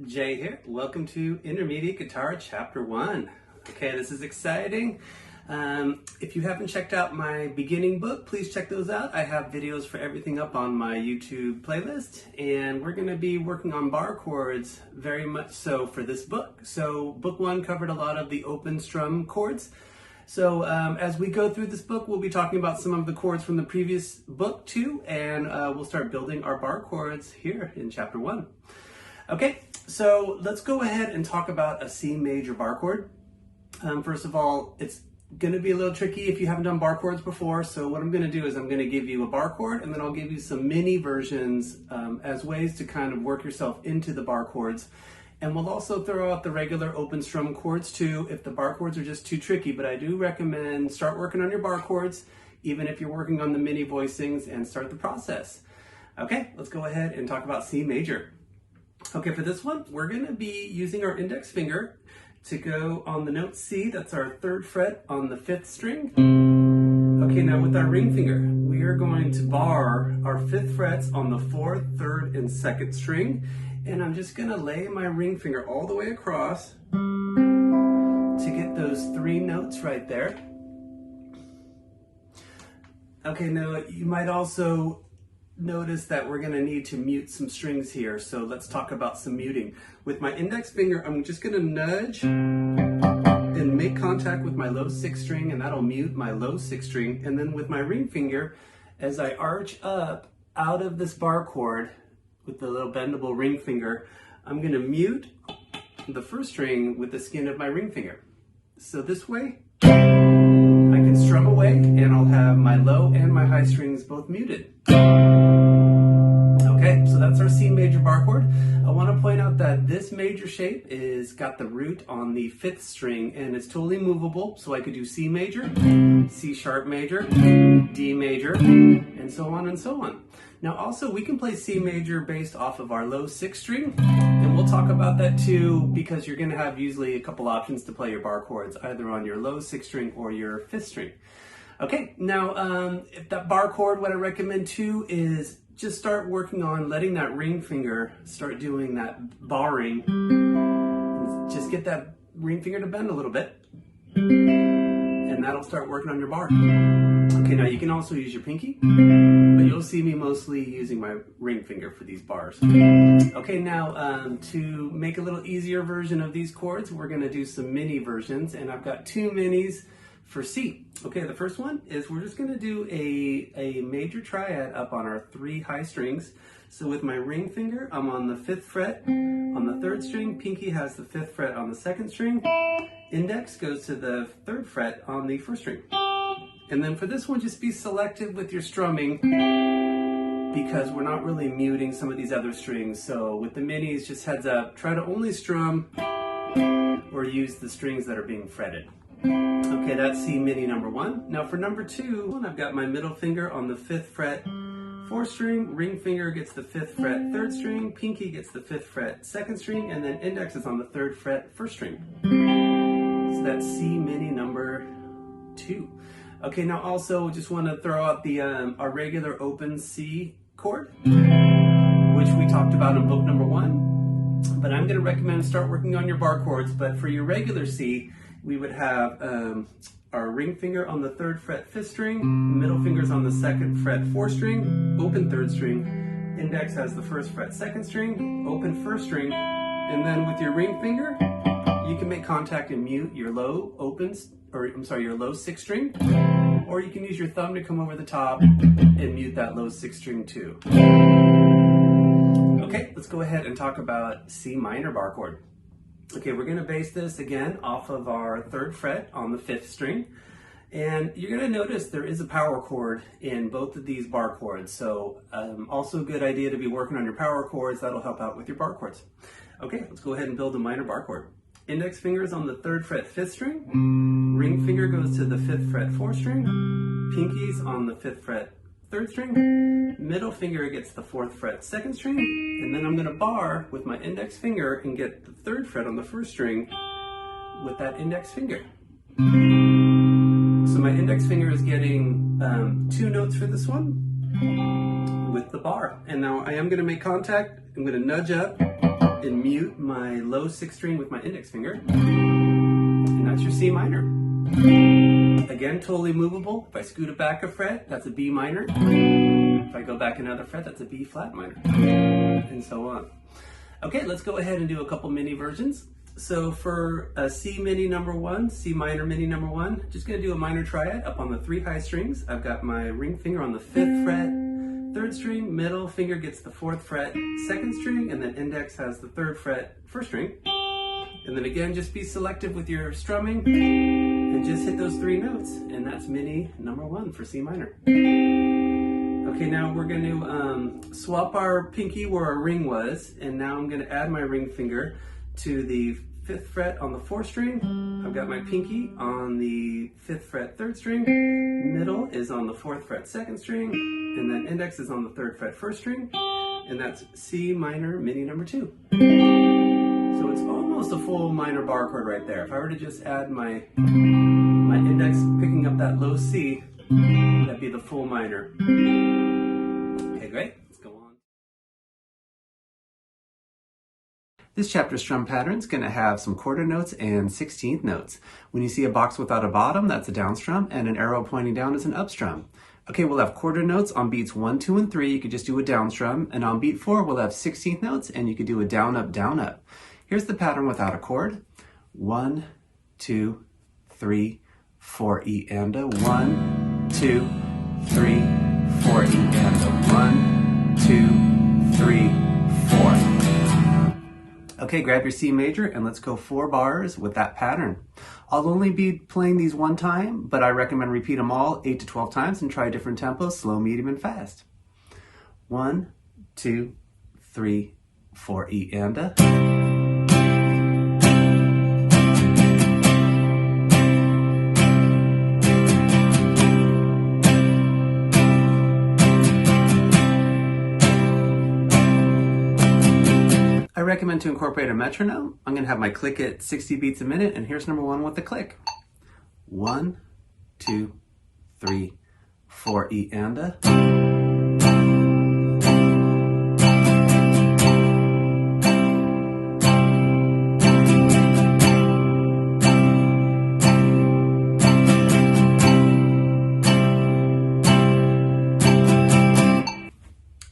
Jay here. Welcome to Intermediate Guitar Chapter 1. Okay, this is exciting. If you haven't checked out my beginning book, please check those out. I have videos for everything up on my YouTube playlist, and we're going to be working on bar chords very much so for this book. So book 1 covered a lot of the open strum chords. So as we go through this book, we'll be talking about some of the chords from the previous book too, and we'll start building our bar chords here in Chapter 1. Okay, so let's go ahead and talk about a C major bar chord. First of all, it's going to be a little tricky if you haven't done bar chords before. So what I'm going to do is I'm going to give you a bar chord, and then I'll give you some mini versions as ways to kind of work yourself into the bar chords. And we'll also throw out the regular open strum chords too if the bar chords are just too tricky. But I do recommend start working on your bar chords, even if you're working on the mini voicings, and start the process. Okay, let's go ahead and talk about C major. Okay, for this one, we're going to be using our index finger to go on the note C. That's our 3rd fret on the 5th string. Okay, now with our ring finger, we are going to bar our 5th frets on the 4th, 3rd, and 2nd string. And I'm just going to lay my ring finger all the way across to get those 3 notes right there. Okay, now you might also notice that we're going to need to mute some strings here, so let's talk about some muting. With my index finger, I'm just going to nudge and make contact with my low 6th string, and that'll mute my low 6th string. And then with my ring finger, as I arch up out of this bar chord with the little bendable ring finger, I'm going to mute the 1st string with the skin of my ring finger. So this way, I can strum away and I'll have my low and my high strings both muted. Okay, so that's our C major bar chord. I want to point out that this major shape is got the root on the 5th string, and it's totally movable. So I could do C major, C sharp major, D major, and so on and so on. Now also we can play C major based off of our low 6th string, and we'll talk about that too, because you're going to have usually a couple options to play your bar chords, either on your low 6th string or your 5th string. Okay, now if that bar chord, what I recommend too is just start working on letting that ring finger start doing that barring. Just get that ring finger to bend a little bit, and that'll start working on your bar. Okay, now you can also use your pinky, but you'll see me mostly using my ring finger for these bars. Okay, now to make a little easier version of these chords, we're going to do some mini versions, and I've got 2 minis for C. Okay, the first one is we're just going to do a major triad up on our 3 high strings. So with my ring finger, I'm on the 5th fret on the 3rd string, pinky has the 5th fret on the 2nd string, index goes to the 3rd fret on the 1st string. And then for this one, just be selective with your strumming, because we're not really muting some of these other strings. So with the minis, just heads up, try to only strum or use the strings that are being fretted. Okay, that's C mini number 1. Now for number 2, I've got my middle finger on the 5th fret 4th string, ring finger gets the 5th fret 3rd string, pinky gets the 5th fret 2nd string, and then index is on the 3rd fret 1st string. So that's C mini number 2. Okay, now also just want to throw out the our regular open C chord, which we talked about in book number 1. But I'm going to recommend start working on your bar chords. But for your regular C, we would have our ring finger on the 3rd fret 5th string, middle fingers on the 2nd fret 4th string, open 3rd string, index has the 1st fret 2nd string, open 1st string, and then with your ring finger, you can make contact and mute your low your low 6th string, or you can use your thumb to come over the top and mute that low 6th string too. Okay, let's go ahead and talk about C minor bar chord. Okay, we're going to base this again off of our 3rd fret on the 5th string. And you're going to notice there is a power chord in both of these bar chords. So also a good idea to be working on your power chords. That'll help out with your bar chords. Okay, let's go ahead and build a minor bar chord. Index finger is on the 3rd fret 5th string. Ring finger goes to the 5th fret 4th string. Pinky's on the 5th fret 3rd string. Middle finger gets the 4th fret 2nd string. And then I'm going to bar with my index finger and get the 3rd fret on the 1st string with that index finger. So my index finger is getting 2 notes for this one with the bar. And now I am going to make contact. I'm going to nudge up and mute my low 6th string with my index finger. And that's your C minor. Again, totally movable. If I scoot it back a fret, that's a B minor. If I go back another fret, that's a B flat minor. And so on. Okay, let's go ahead and do a couple mini versions. So for a C mini number 1, C minor mini number 1, just going to do a minor triad up on the 3 high strings. I've got my ring finger on the 5th fret, 3rd string, middle finger gets the 4th fret, 2nd string, and then index has the 3rd fret, 1st string. And then again, just be selective with your strumming and just hit those 3 notes. And that's mini number 1 for C minor. Okay, now we're going to swap our pinky where our ring was, and now I'm going to add my ring finger to the 5th fret on the 4th string. I've got my pinky on the 5th fret 3rd string, middle is on the 4th fret 2nd string, and then index is on the 3rd fret 1st string, and that's C minor mini number 2. So it's almost a full minor bar chord right there. If I were to just add my index picking up that low C, that'd be the full minor. Okay, great. Let's go on. This chapter strum pattern is going to have some quarter notes and 16th notes. When you see a box without a bottom, that's a down strum, and an arrow pointing down is an up strum. Okay, we'll have quarter notes on beats 1, 2, and 3. You could just do a down strum, and on beat 4, we'll have 16th notes, and you could do a down, up, down, up. Here's the pattern without a chord. 1, 2, 3, 4, E and a 1, 2, 3, 4, E and a 1, 2, 3, 4. Okay, grab your C major and let's go 4 bars with that pattern. I'll only be playing these one time, but I recommend repeat them all 8 to 12 times and try different tempos, slow, medium, and fast. 1, 2, 3, 4, E and a. I recommend to incorporate a metronome. I'm going to have my click at 60 beats a minute, and here's number 1 with the click. 1, 2, 3, 4, E and a.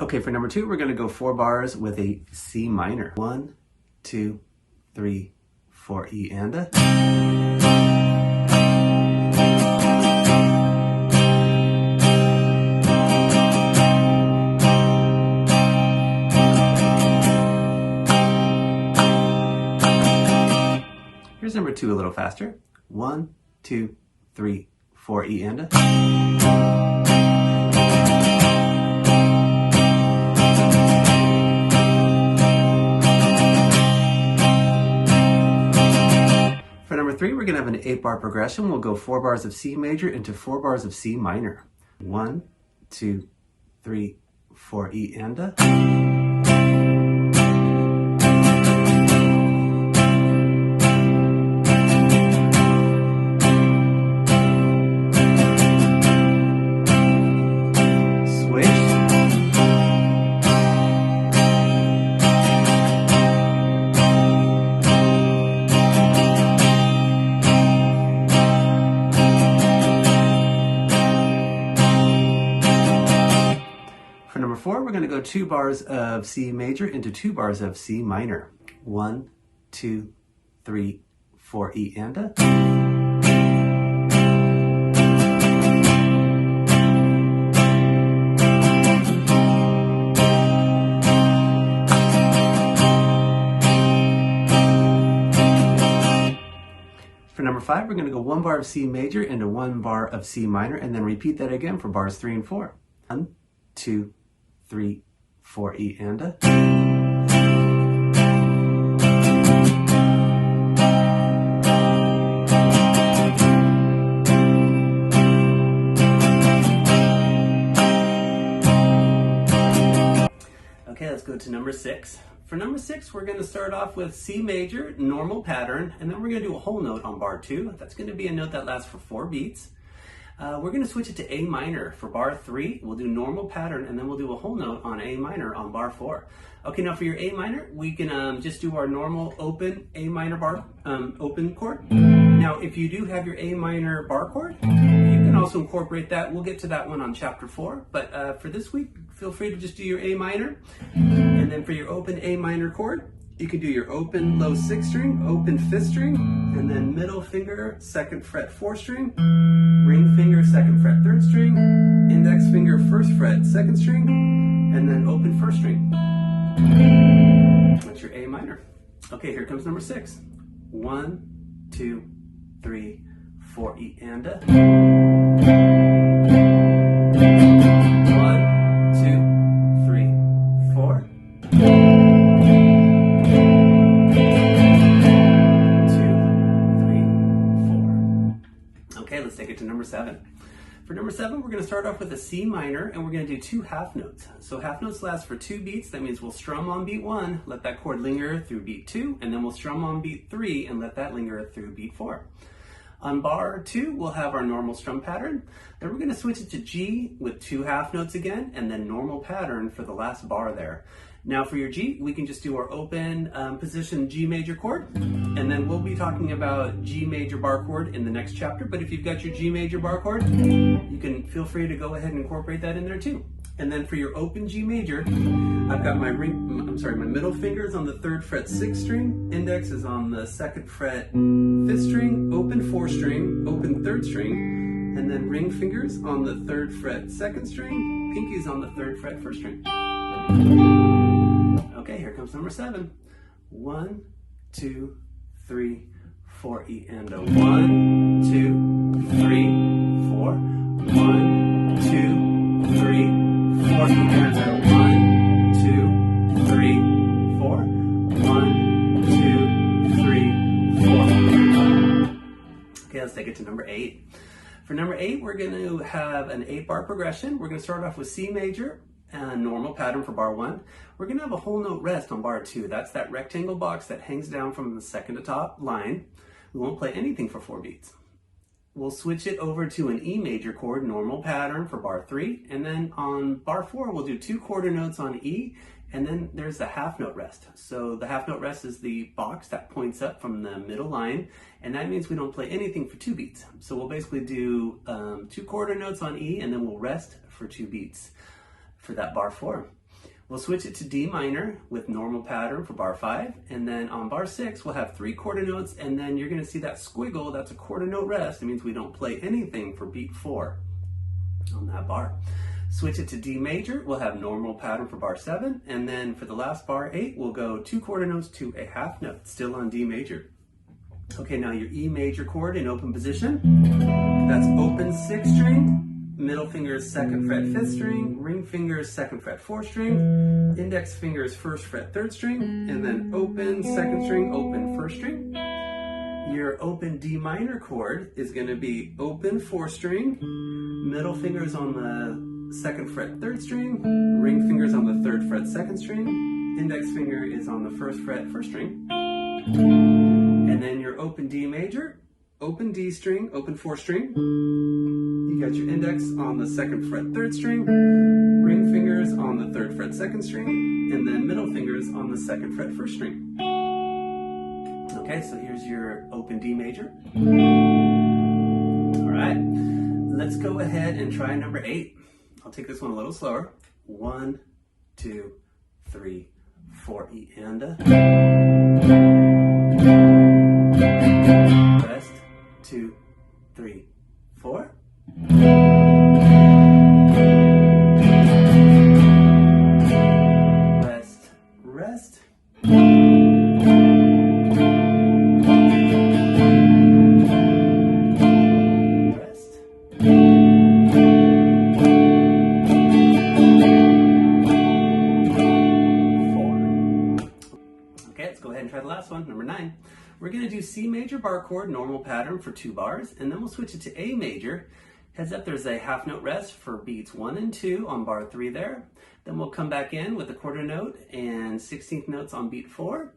Okay, for number 2, we're going to go 4 bars with a C minor. 1, 2, 3, 4, E and a. Here's number 2 a little faster. 1, 2, 3, 4, E and a. For number 3, we're going to have an 8-bar progression. We'll go 4 bars of C major into 4 bars of C minor. 1, 2, 3, 4, E and a. For number 4, we're going to go 2 bars of C major into 2 bars of C minor. 1, 2, 3, 4, E and a. For number 5, we're going to go 1 bar of C major into 1 bar of C minor, and then repeat that again for bars 3 and 4. 1, 2, 3, 4, E and a. Okay, let's go to number 6. For number 6, we're going to start off with C major, normal pattern, and then we're going to do a whole note on bar 2. That's going to be a note that lasts for 4 beats. We're going to switch it to A minor for bar 3. We'll do normal pattern, and then we'll do a whole note on A minor on bar 4. Okay, now for your A minor, we can just do our normal open A minor bar, open chord. Now, if you do have your A minor bar chord, you can also incorporate that. We'll get to that one on chapter 4, but for this week, feel free to just do your A minor. And then for your open A minor chord, you can do your open low 6th string, open 5th string, and then middle finger, 2nd fret 4th string, ring finger, 2nd fret 3rd string, index finger, 1st fret 2nd string, and then open 1st string. That's your A minor. Okay, here comes number 6. 1, 2, 3, 4, E and A. 1, 2, 3, 4. 2, 3, 4. Okay, let's take it to number 7. For number 7, we're going to start off with a C minor, and we're going to do 2 half notes. So half notes last for 2 beats. That means we'll strum on beat 1, let that chord linger through beat 2, and then we'll strum on beat 3 and let that linger through beat 4. On bar 2, we'll have our normal strum pattern. Then we're going to switch it to G with 2 half notes again, and then normal pattern for the last bar there. Now for your G, we can just do our open position G major chord, and then we'll be talking about G major bar chord in the next chapter, but if you've got your G major bar chord, you can feel free to go ahead and incorporate that in there too. And then for your open G major, I've got my my middle finger is on the 3rd fret 6th string, index is on the 2nd fret 5th string, open 4th string, open 3rd string, and then ring fingers on the 3rd fret 2nd string, pinkies on the 3rd fret 1st string. Okay, here comes number 7. 1, 2, 3, 4, E and A. 1, 2, 3, 4. 1, 2, 3, 4, E and A. 1, 2, 3, 4. 1, 2, 3, 4. Okay, let's take it to number 8. For number 8, we're going to have an 8-bar progression. We're going to start off with C major, and normal pattern for bar 1. We're going to have a whole note rest on bar 2. That's that rectangle box that hangs down from the 2nd to top line. We won't play anything for 4 beats. We'll switch it over to an E major chord, normal pattern for bar 3. And then on bar 4, we'll do 2 quarter notes on E, and then there's the half note rest. So the half note rest is the box that points up from the middle line, and that means we don't play anything for 2 beats. So we'll basically do 2 quarter notes on E, and then we'll rest for 2 beats. For that bar 4. We'll switch it to D minor with normal pattern for bar 5, and then on bar 6 we'll have 3 quarter notes, and then you're going to see that squiggle, that's a quarter note rest. It means we don't play anything for beat 4 on that bar. Switch it to D major, we'll have normal pattern for bar 7, and then for the last bar 8 we'll go 2 quarter notes to a half note, still on D major. Okay, now your E major chord in open position, that's open 6th string, middle finger is 2nd fret 5th string, ring finger is 2nd fret 4th string, index finger is 1st fret 3rd string, and then open 2nd string, open 1st string. Your open D minor chord is going to be open 4th string, middle finger is on the 2nd fret 3rd string, ring finger is on the 3rd fret 2nd string, index finger is on the 1st fret 1st string. And then your open D major, open D string, open 4th string. You got your index on the 2nd fret 3rd string, ring fingers on the 3rd fret 2nd string, and then middle fingers on the 2nd fret 1st string. Okay, so here's your open D major. All right, let's go ahead and try number 8. I'll take this one a little slower. 1, 2, 3, 4, E and A. Rest, 2, 3, 4. Rest, rest. Rest. Okay, let's go ahead and try the last one, number 9. We're going to do C major bar chord, normal pattern for 2 bars, and then we'll switch it to A major. Heads up, there's a half note rest for beats 1 and 2 on bar 3 there. Then we'll come back in with a quarter note and 16th notes on beat 4.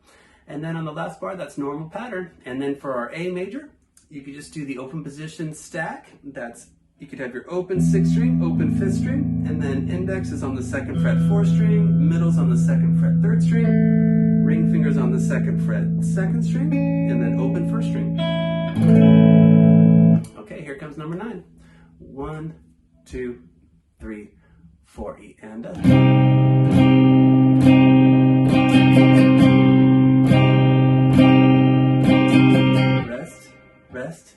And then on the last bar, that's normal pattern. And then for our A major, you can just do the open position stack. That's You could have your open 6th string, open 5th string, and then index is on the 2nd fret 4th string, middle's on the 2nd fret 3rd string, ring fingers on the 2nd fret 2nd string, and then open 1st string. Okay, here comes number 9. 1, 2, 3, 4, E and a. Rest, rest.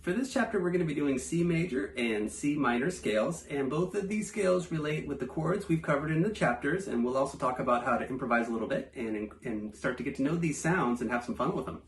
For this chapter, we're going to be doing C major and C minor scales, and both of these scales relate with the chords we've covered in the chapters, and we'll also talk about how to improvise a little bit and start to get to know these sounds and have some fun with them.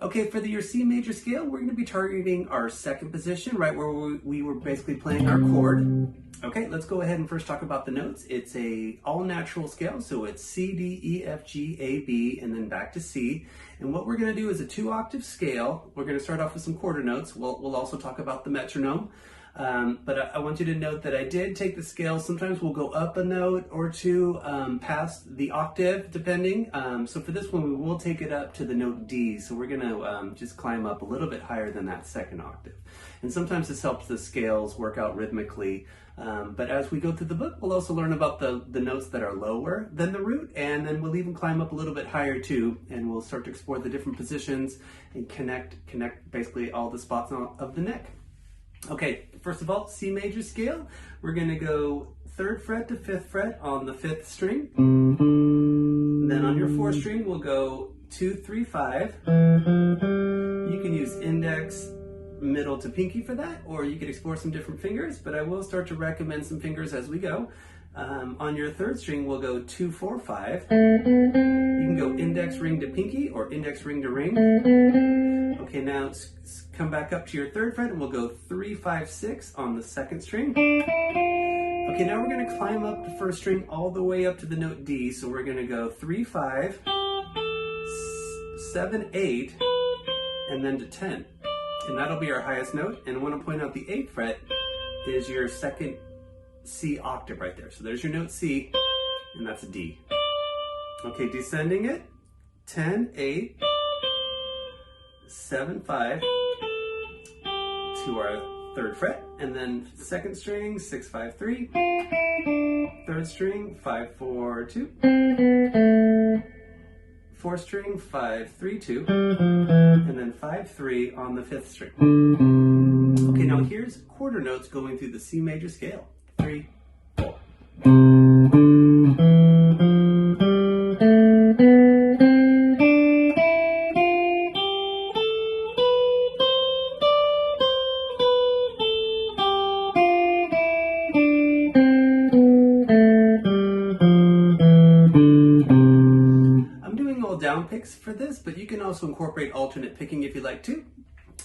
Okay, for your C major scale, we're going to be targeting our 2nd position, right where we were basically playing our chord. Okay, let's go ahead and first talk about the notes. It's a all natural scale, so it's C, D, E, F, G, A, B, and then back to C. And what we're going to do is a 2-octave scale. We're going to start off with some quarter notes. We'll also talk about the metronome. But I want you to note that I did take the scale. Sometimes we'll go up a note or two past the octave, depending. So for this one, we will take it up to the note D. So we're going to just climb up a little bit higher than that 2nd octave. And sometimes this helps the scales work out rhythmically. But as we go through the book, we'll also learn about the notes that are lower than the root, and then we'll even climb up a little bit higher too, and we'll start to explore the different positions and connect basically all the spots of the neck. Okay, first of all, C major scale, we're going to go 3rd fret to 5th fret on the 5th string. Then on your 4th string, we'll go 2, 3, 5. You can use index, middle to pinky for that, or you could explore some different fingers, but I will start to recommend some fingers as we go. On your 3rd string, we'll go 2, 4, 5. You can go index ring to pinky or index ring to ring. Okay, now come back up to your 3rd fret and we'll go 3, 5, 6 on the 2nd string. Okay, now we're going to climb up the 1st string all the way up to the note D. So we're going to go 3, 5, 7, 8, and then to 10. And that'll be our highest note. And I want to point out the 8th fret is your 2nd C octave right there. So there's your note C, and that's a D. Okay, descending it, 10, 8, 7, 5 to our 3rd fret, and then 2nd string, 6, 5, 3, 3rd string, 5, 4, 2, 4th string, 5, 3, 2, and then 5, 3 on the 5th string. Okay, now here's quarter notes going through the C major scale. 3, 4. Down picks for this, but you can also incorporate alternate picking if you like to.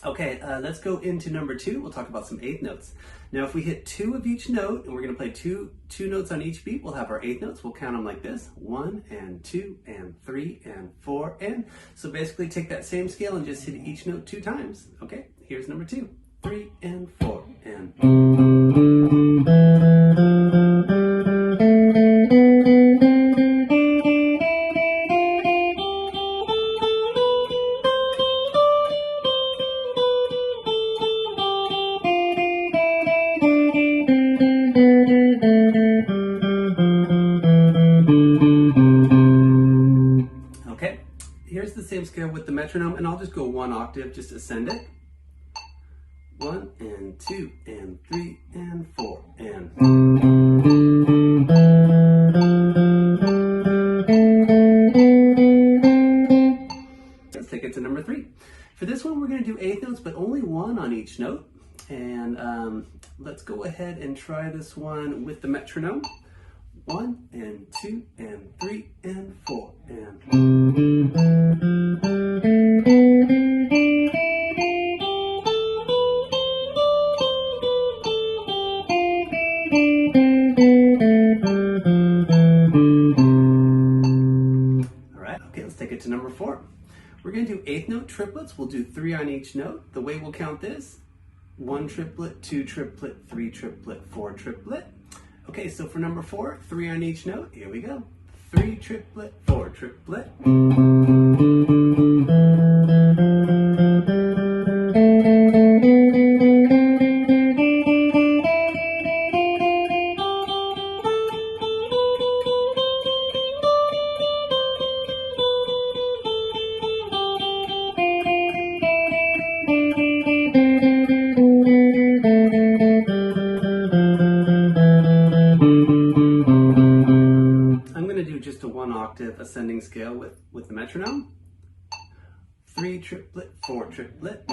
Okay, let's go into number 2. We'll talk about some 8th notes. Now, if we hit 2 of each note, and we're going to play two notes on each beat, we'll have our 8th notes. We'll count them like this: 1 and 2 and 3 and 4 and. So basically, take that same scale and just hit each note 2 times. Okay, here's number 2: 3 and 4 and. Here's the same scale with the metronome, and I'll just go 1 octave, just ascend it. 1 and 2 and 3 and 4 and. Let's take it to number 3. For this one, we're going to do 8th notes, but only 1 on each note. And let's go ahead and try this one with the metronome. 1 and 2 and 3 and 4 and. All right, okay, let's take it to number 4. We're going to do 8th note triplets. We'll do 3 on each note. The way we'll count this: 1 triplet, 2 triplet, 3 triplet, 4 triplet. Okay, so for number 4, 3 on each note. Here we go. 3 triplet, 4 triplet. Just a 1 octave ascending scale with the metronome. 3 triplet, 4 triplet.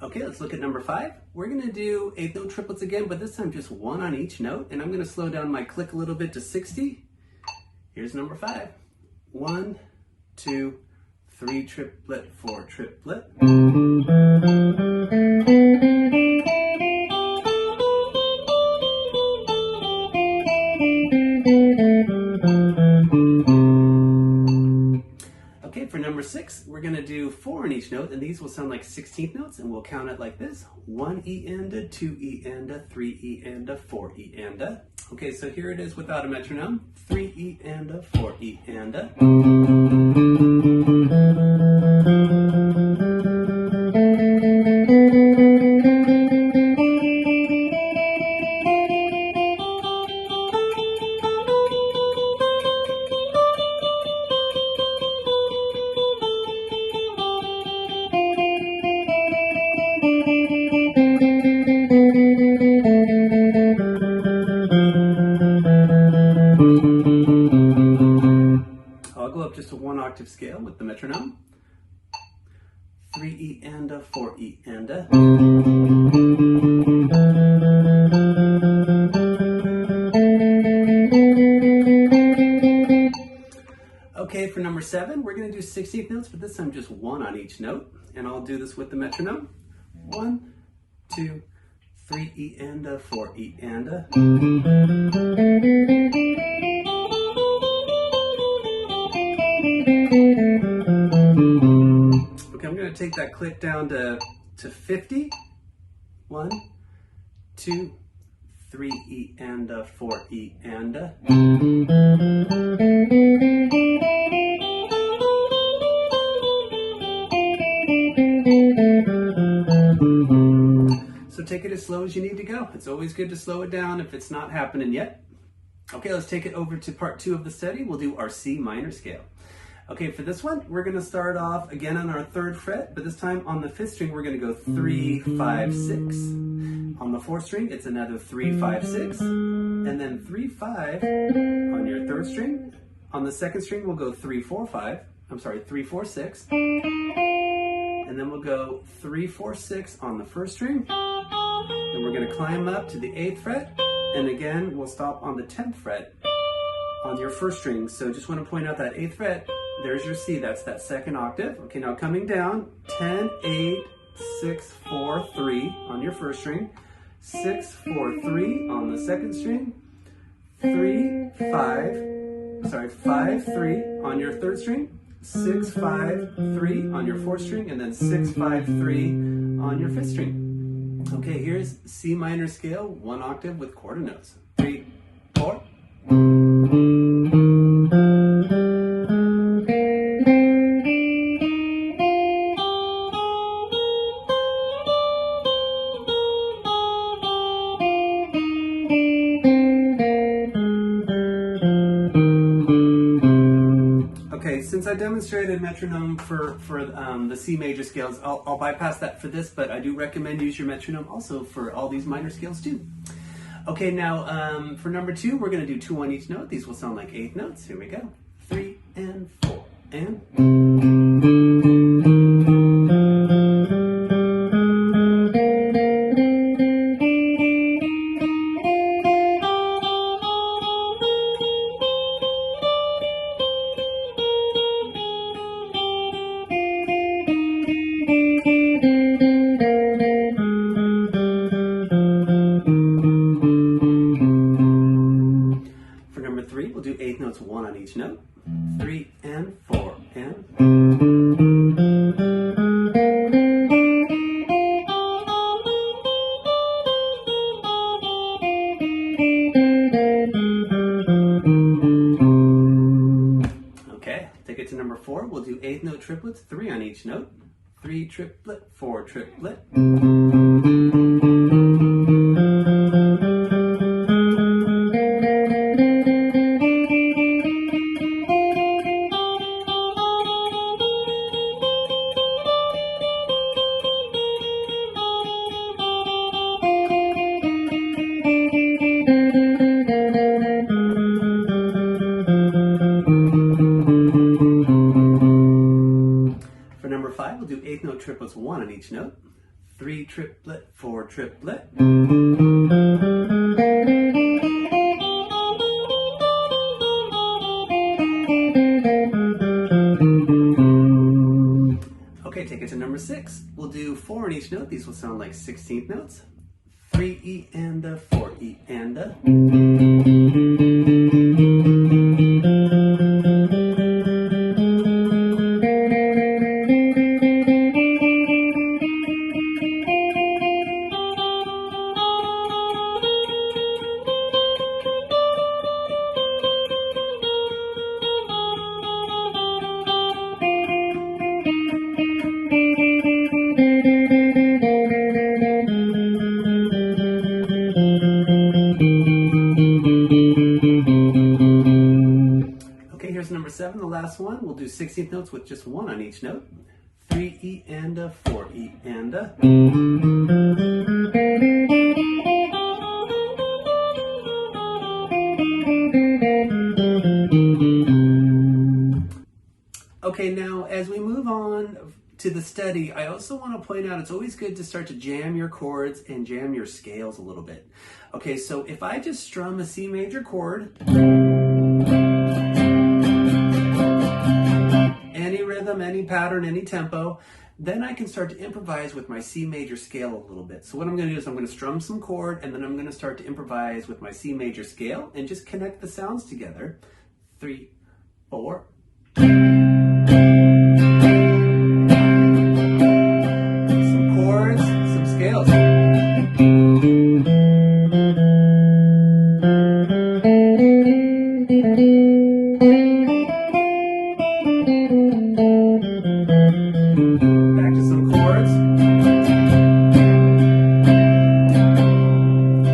Okay, let's look at number 5. We're going to do 8th note triplets again, but this time just 1 on each note, and I'm going to slow down my click a little bit to 60. Here's number 5. 1, 2, 3 triplet, 4 triplet. Okay, for number 6, we're going to do 4 on each note, and these will sound like 16th notes, and we'll count it like this. 1 E and a, 2 E and a, 3 E and a, 4 E and a. Okay, so here it is without a metronome. 3 E and a, 4 E and a. I'll go up just a 1 octave scale with the metronome. 3 E and a, 4 E and a. Okay, for number 7, we're going to do 16th notes, but this time just 1 on each note. And I'll do this with the metronome. 1, 2, 3 E and a, 4 E and a. Okay, I'm going to take that click down to 50. 1, 2, 3 E and a, 4 E and a. So take it as slow as you need to go. It's always good to slow it down if it's not happening yet. Okay, let's take it over to part 2 of the study. We'll do our C minor scale. Okay, for this one, we're going to start off again on our 3rd fret, but this time on the 5th string, we're going to go 3, 5, 6. On the 4th string, it's another 3, 5, 6, and then 3, 5 on your 3rd string. On the 2nd string, we'll go 3, 4, 5. I'm sorry, 3, 4, 6. And then we'll go 3, 4, 6 on the 1st string. Then we're going to climb up to the 8th fret, and again, we'll stop on the 10th fret on your 1st string. So just want to point out that 8th fret, there's your C, that's that 2nd octave. Okay, now coming down, 10, 8, 6, 4, 3 on your 1st string, 6, 4, 3 on the 2nd string, 5, 3 on your 3rd string, 6, 5, 3 on your 4th string, and then 6, 5, 3 on your 5th string. Okay, here's C minor scale, 1 octave with quarter notes. 3, 4. Okay, since I demonstrated metronome for the C major scales, I'll bypass that for this, but I do recommend use your metronome also for all these minor scales too. Okay, now for number 2, we're going to do 2 on each note. These will sound like 8th notes. Here we go. 3 and 4 and... For number 3, we'll do 8th notes, 1 on each note. 3 and 4 and... 4, we'll do eighth note triplets, 3 on each note. 3 triplet, 4 triplet. For number 5, we'll do eighth note triplets, 1 on each note. 3 triplet, 4 triplet. Okay, take it to number 6. We'll do 4 on each note. These will sound like 16th notes. 3 E and a, 4 E and a. Okay, here's number 7, the last one. We'll do 16th notes with just 1 on each note. 3 E and a, 4 E and a. Okay, now as we move on to the study, I also want to point out it's always good to start to jam your chords and jam your scales a little bit. Okay, so if I just strum a C major chord, any rhythm, any pattern, any tempo, then I can start to improvise with my C major scale a little bit. So what I'm going to do is I'm going to strum some chord, and then I'm going to start to improvise with my C major scale and just connect the sounds together. 3, 4. Some chords, some scales. Back to some chords.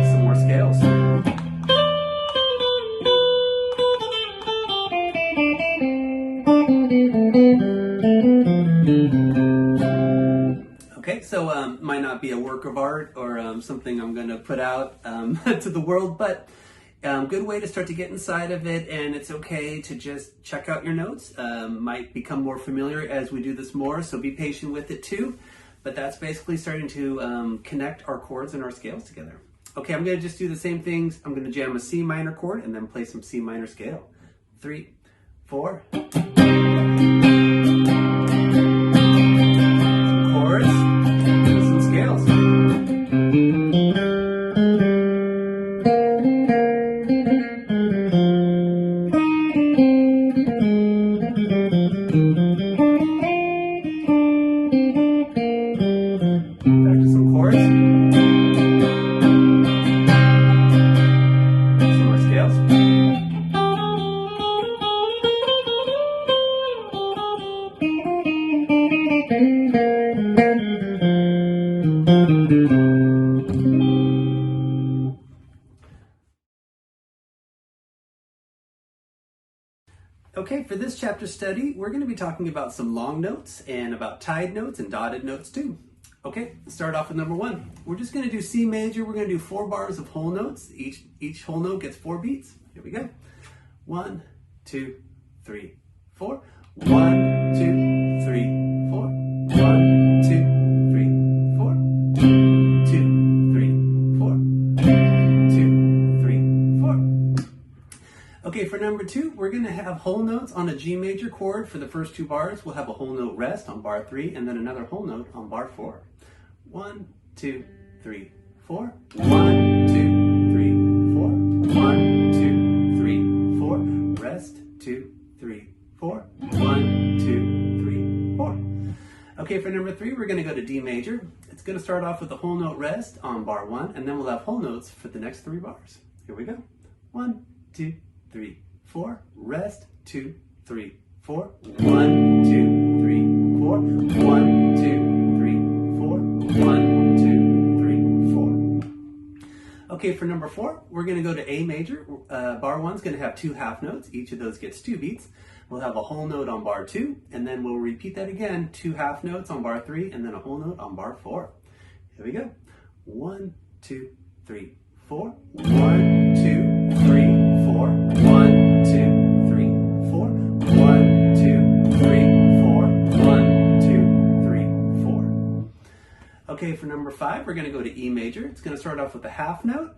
Some more scales. Okay, so might not be a work of art or something I'm going to put out to the world, but good way to start to get inside of it, and it's okay to just check out your notes. Might become more familiar as we do this more, so be patient with it too. But that's basically starting to connect our chords and our scales together. Okay, I'm going to just do the same things. I'm going to jam a C minor chord and then play some C minor scale. 3, 4. Some chords, some scales. Back to some chords. Some more scales. Okay, for this chapter study, we're going to be talking about some long notes and about tied notes and dotted notes too. Okay, let's start off with number 1. We're just going to do C major. We're going to do 4 bars of whole notes. Each whole note gets 4 beats. Here we go. 1, 2, 3, 4. 1, 2, 3, 4. 1, 2, 3, 4. 2, 3, 4. 2, 3, 4. Okay, for number 2, we're going to have whole notes on a G major chord for the first 2 bars. We'll have a whole note rest on bar 3 and then another whole note on bar 4. 1, 2, 3, 4. 1, 2, 3, 4. 1, 2, 3, 4. Rest. 2, 3, 4. 1, 2, 3, 4. Okay, for number 3, we're going to go to D major. It's going to start off with a whole note rest on bar 1, and then we'll have whole notes for the next 3 bars. Here we go. 1, 2, 3, 4. Rest. 2, 3, 4. 1, 2, 3, 4. 1, 2, 3, 4. 1, 2, 3, 4. Okay, for number 4, we're going to go to A major. Bar 1 is going to have 2 half notes. Each of those gets 2 beats. We'll have a whole note on bar 2, and then we'll repeat that again, 2 half notes on bar 3, and then a whole note on bar 4. Here we go. 1, 2, 3, 4. 1, 2, 3, 4. 1, 2, 3, 4. 1, 2, 3, 4. 1, 2, 3, 4. Okay, for number 5, we're going to go to E major. It's going to start off with a half note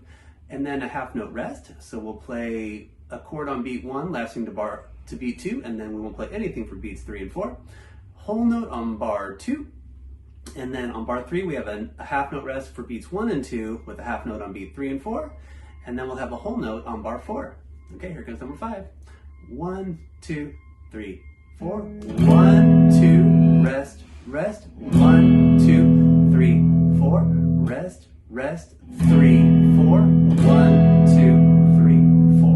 and then a half note rest. So we'll play a chord on beat 1, lasting to beat 2, and then we won't play anything for beats 3 and 4. Whole note on bar 2, and then on bar 3 we have a half note rest for beats 1 and 2 with a half note on beat 3 and 4, and then we'll have a whole note on bar 4. Okay, here comes number 5. 1, 2, 3, 4. 1, 2, rest, rest. 1, 2, 3, 4. Rest, rest. 3, 4. 1, 2, 3, 4.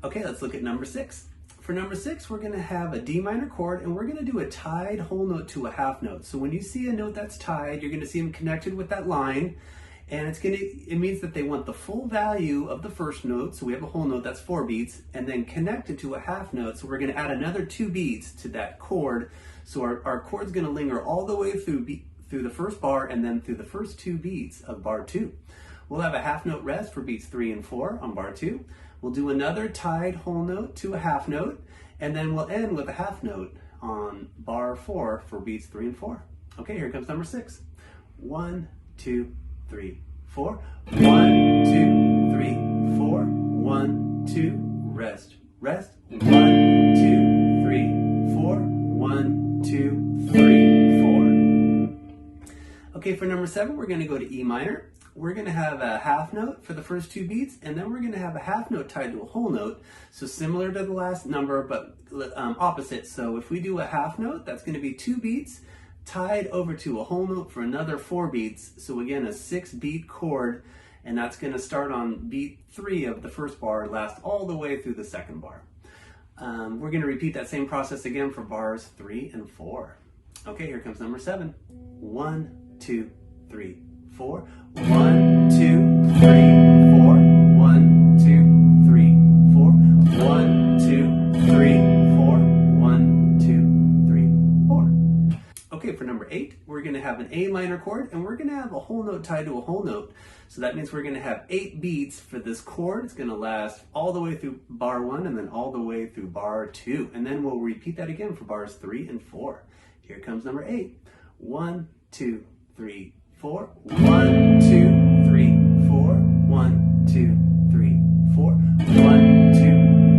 Okay, let's look at number 6. For number 6, we're going to have a D minor chord, and we're going to do a tied whole note to a half note. So when you see a note that's tied, you're going to see them connected with that line, and it means that they want the full value of the first note. So we have a whole note that's 4 beats, and then connected to a half note. So we're going to add another 2 beats to that chord. So our chord's going to linger all the way through the first bar and then through the first 2 beats of bar 2. We'll have a half note rest for beats 3 and 4 on bar 2. We'll do another tied whole note to a half note, and then we'll end with a half note on bar 4 for beats 3 and 4. Okay, here comes number 6. 1, 2, 3, 4. 1, 2, 3, 4. 1, 2, rest, rest. 1, 2, 3, 4. 1, 2, 3, 4. Okay, for number 7, we're going to go to E minor. We're going to have a half note for the first 2 beats, and then we're going to have a half note tied to a whole note. So similar to the last number, but opposite. So if we do a half note, that's going to be 2 beats tied over to a whole note for another 4 beats. So again, a 6-beat chord, and that's going to start on beat 3 of the first bar, last all the way through the second bar. We're going to repeat that same process again for bars 3 and 4. Okay, here comes number 7. 1, 2, 3, 4. 1, 2, 3, 4. 1, 2, 3, 4. 1, 2, 3, 4. 1, 2, 3, 4. Okay, for number 8, we're going to have an A minor chord, and we're going to have a whole note tied to a whole note. So that means we're going to have 8 beats for this chord. It's going to last all the way through bar 1 and then all the way through bar 2. And then we'll repeat that again for bars 3 and 4. Here comes number 8. 1, 2, 3, 4. 1, 2, 3, 4. 1, 2, 3, 4. 1, 2,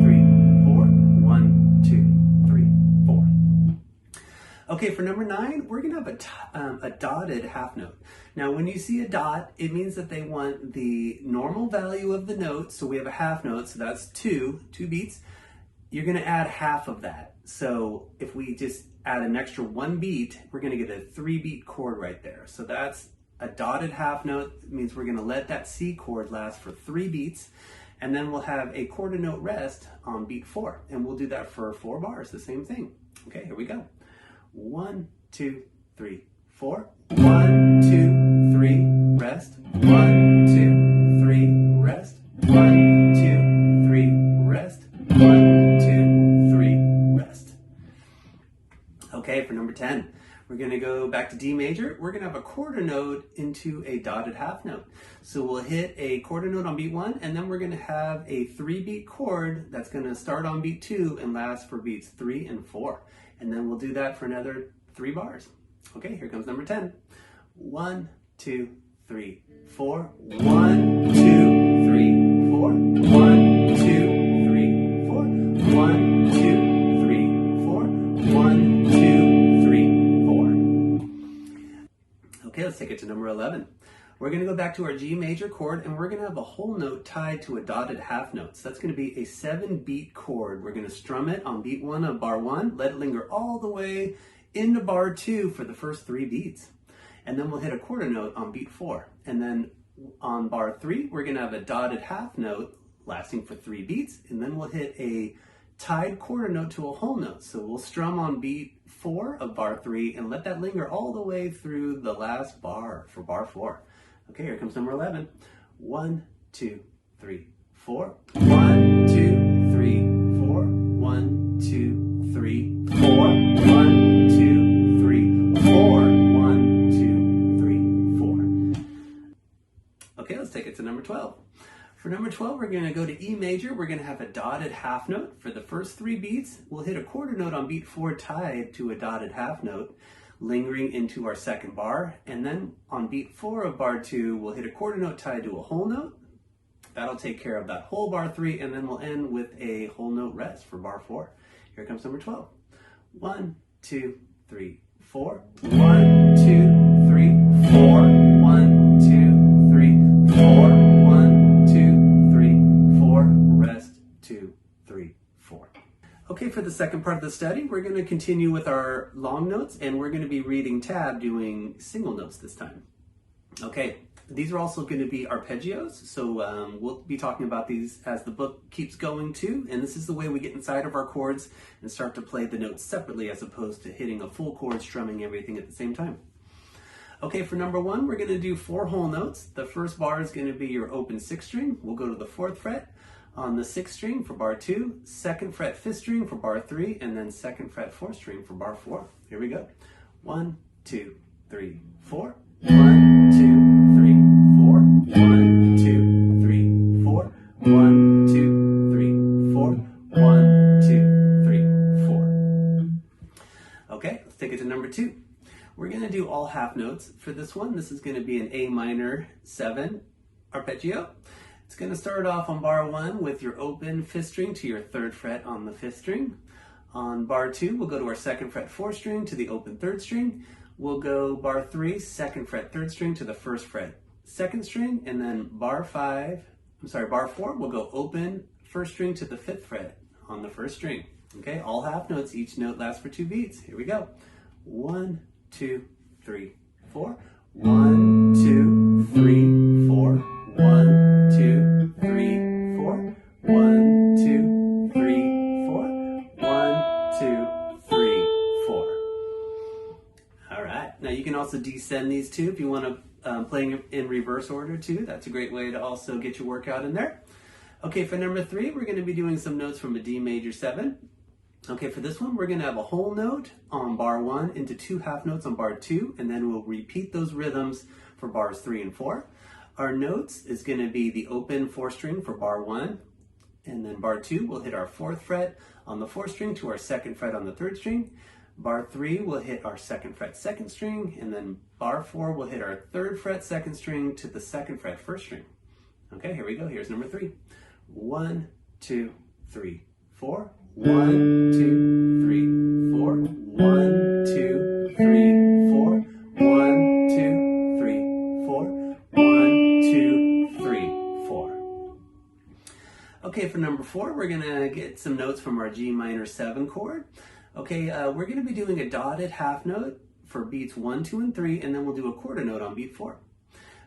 3, 4. 1, 2, 3, 4. Okay, for number 9, we're going to have a dotted half note. Now, when you see a dot, it means that they want the normal value of the note. So we have a half note, so that's 2 beats. You're going to add half of that. So if we just add an extra 1 beat, we're going to get a 3-beat chord right there. So that's a dotted half note. It means we're going to let that C chord last for 3 beats, and then we'll have a quarter note rest on beat 4, and we'll do that for 4 bars, the same thing. Okay, here we go. 1, 2, 3, 4. 1, 2, 3, rest. 1, 2, 3, rest. 1, 2, 3, rest. 1, 2, 3, rest. Okay, for number 10, we're going to go back to D major. We're going to have a quarter note into a dotted half note. So we'll hit a quarter note on beat 1, and then we're going to have a 3-beat chord that's going to start on beat 2 and last for beats 3 and 4. And then we'll do that for another 3 bars. Okay, here comes number 10. 1, 2, 3, 4. 1, 2, 3, 4. 1, 2, 3, 4. 1, 2, 3, 4. 1, 2, 3, 4. Okay, let's take it to number 11. We're going to go back to our G major chord, and we're going to have a whole note tied to a dotted half note. So that's going to be a 7-beat chord. We're going to strum it on beat 1 of bar 1, let it linger all the way into bar 2 for the first 3 beats. And then we'll hit a quarter note on beat 4. And then on bar 3, we're going to have a dotted half note lasting for 3 beats. And then we'll hit a tied quarter note to a whole note. So we'll strum on beat 4 of bar 3 and let that linger all the way through the last bar for bar 4. Okay, here comes number 11. 1, 2, 3, 4. 1, 2, 3, 4. 1, 2, 3, 4. 1, 2, 3, 4. 1, 2, 3, 4. Okay, let's take it to number 12. For number 12, we're going to go to E major. We're going to have a dotted half note. For the first 3 beats, we'll hit a quarter note on beat 4 tied to a dotted half note, lingering into our second bar. And then on beat 4 of bar 2, we'll hit a quarter note tied to a whole note. That'll take care of that whole bar 3, and then we'll end with a whole note rest for bar 4. Here comes number 12. 1, 2, 3, 4. 1, 2, 3, 4. 1, 2, 3, 4. 1, 2, 3, 4. Rest, 2, 3, 4. Okay, for the second part of the study, we're going to continue with our long notes, and we're going to be reading tab doing single notes this time. Okay, these are also going to be arpeggios, so we'll be talking about these as the book keeps going too, and this is the way we get inside of our chords and start to play the notes separately as opposed to hitting a full chord, strumming everything at the same time. Okay, for number 1, we're going to do 4 whole notes. The first bar is going to be your open 6th string. We'll go to the 4th fret on the 6th string for bar 2, 2nd fret 5th string for bar 3, and then 2nd fret 4th string for bar 4. Here we go. 1, 2, 3, 4. 1, 2, 3, 4. 1, 2, 3, 4. 1, 2, 3, 4. 1, 2, 3, 4. Okay, let's take it to number 2. We're going to do all half notes for this one. This is going to be an A minor 7 arpeggio. It's going to start off on bar 1 with your open 5th string to your 3rd fret on the 5th string. On bar 2, we'll go to our 2nd fret 4th string to the open 3rd string. We'll go bar 3, 2nd fret 3rd string to the 1st fret 2nd string, and then bar 4, we'll go open 1st string to the 5th fret on the 1st string. Okay, all half notes, each note lasts for 2 beats. Here we go. 1, 2, 3, 4. 1, 2, 3, 4. 1, 2, 3, 4. 1, 2, 3, 4. 1, 2, 3, 4. All right. Now you can also descend these too if you want to play in reverse order too. That's a great way to also get your workout in there. Okay, for number 3, we're going to be doing some notes from a D major 7. Okay, for this one, we're going to have a whole note on bar 1 into 2 half notes on bar 2, and then we'll repeat those rhythms for bars 3 and 4. Our notes is going to be the open 4th string for bar 1, and then bar 2, we'll hit our 4th fret on the 4th string to our 2nd fret on the 3rd string. Bar 3, we'll hit our 2nd fret 2nd string, and then bar 4, we'll hit our 3rd fret 2nd string to the 2nd fret 1st string. Okay, here we go. Here's number 3. 1, 2, 3, 4. 1, 2, 3, 4. 1, 2, 3, 4. 1, 2, 3, 4. 1, 2, 3, 4. Okay, for number 4, we're gonna get some notes from our G minor 7 chord. Okay, we're gonna be doing a dotted half note for beats 1, 2, and 3, and then we'll do a quarter note on beat 4.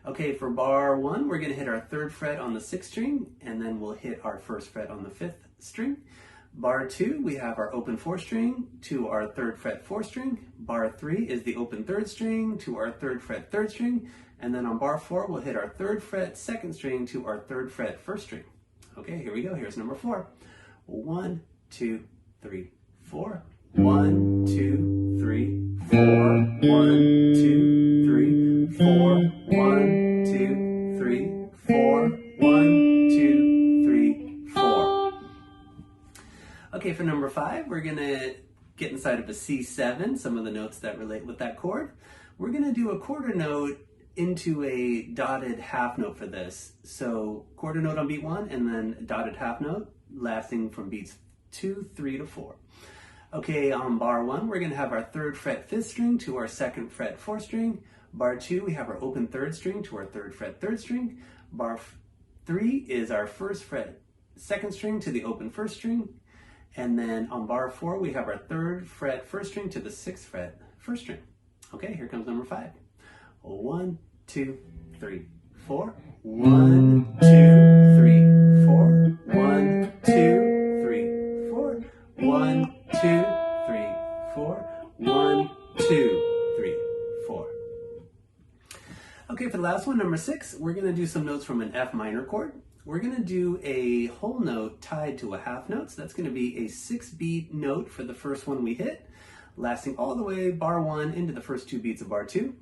Okay, for bar 1, we're gonna hit our 3rd fret on the 6th string, and then we'll hit our 1st fret on the 5th string. Bar 2, we have our open 4th string to our 3rd fret 4th string. Bar 3 is the open 3rd string to our 3rd fret 3rd string. And then on bar 4, we'll hit our 3rd fret 2nd string to our 3rd fret 1st string. Okay, here we go. Here's number 4. 1, 2, 3, 4. 1, 2, 3, 4. 1, 2, 3, 4. 1, 2, 3, 4. 1, 2, 3, 4. Okay, for number 5, we're going to get inside of a C7, some of the notes that relate with that chord. We're going to do a quarter note into a dotted half note for this. So quarter note on beat 1 and then dotted half note lasting from beats 2, 3 to 4. Okay, on bar 1, we're going to have our 3rd fret 5th string to our 2nd fret 4th string. Bar 2, we have our open 3rd string to our 3rd fret 3rd string. Bar 3 is our 1st fret 2nd string to the open 1st string. And then on bar 4, we have our 3rd fret 1st string to the 6th fret 1st string. Okay, here comes number 5. 1, 2, 3, 4. 1, 2, 3, 4. 1, 2, 3, 4. last one, number 6, we're going to do some notes from an F minor chord. We're going to do a whole note tied to a half note. So that's going to be a 6-beat note for the first one we hit, lasting all the way bar 1 into the first 2 beats of bar 2.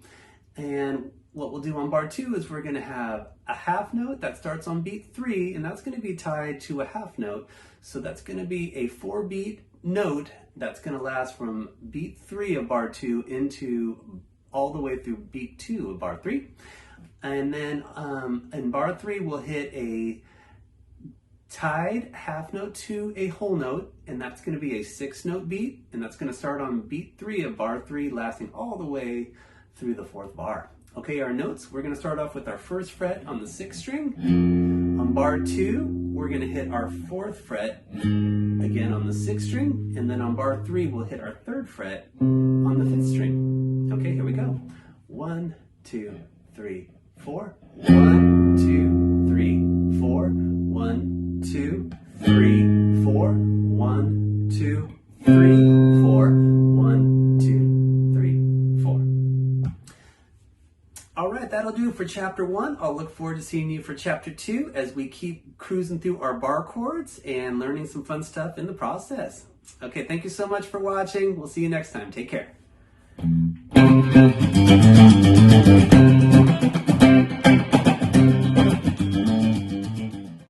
And what we'll do on bar 2 is we're going to have a half note that starts on beat 3, and that's going to be tied to a half note. So that's going to be a 4-beat note that's going to last from beat 3 of bar 2 into all the way through beat 2 of bar 3. And then in bar 3, we'll hit a tied half note to a whole note, and that's going to be a 6-note beat, and that's going to start on beat 3 of bar 3, lasting all the way through the 4th bar. Okay, our notes, we're going to start off with our 1st fret on the 6th string. On bar 2, we're going to hit our 4th fret again on the 6th string, and then on bar 3, we'll hit our 3rd fret on the 5th string. Okay, here we go. 1, 2, 3, 4. 1, 2, 3, 4. 1, 2, 3, 4. 1, 2, 3, 4. 1, 2, 3, 4. All right, that'll do it for chapter 1. I'll look forward to seeing you for chapter 2 as we keep cruising through our bar chords and learning some fun stuff in the process. Okay, thank you so much for watching. We'll see you next time. Take care.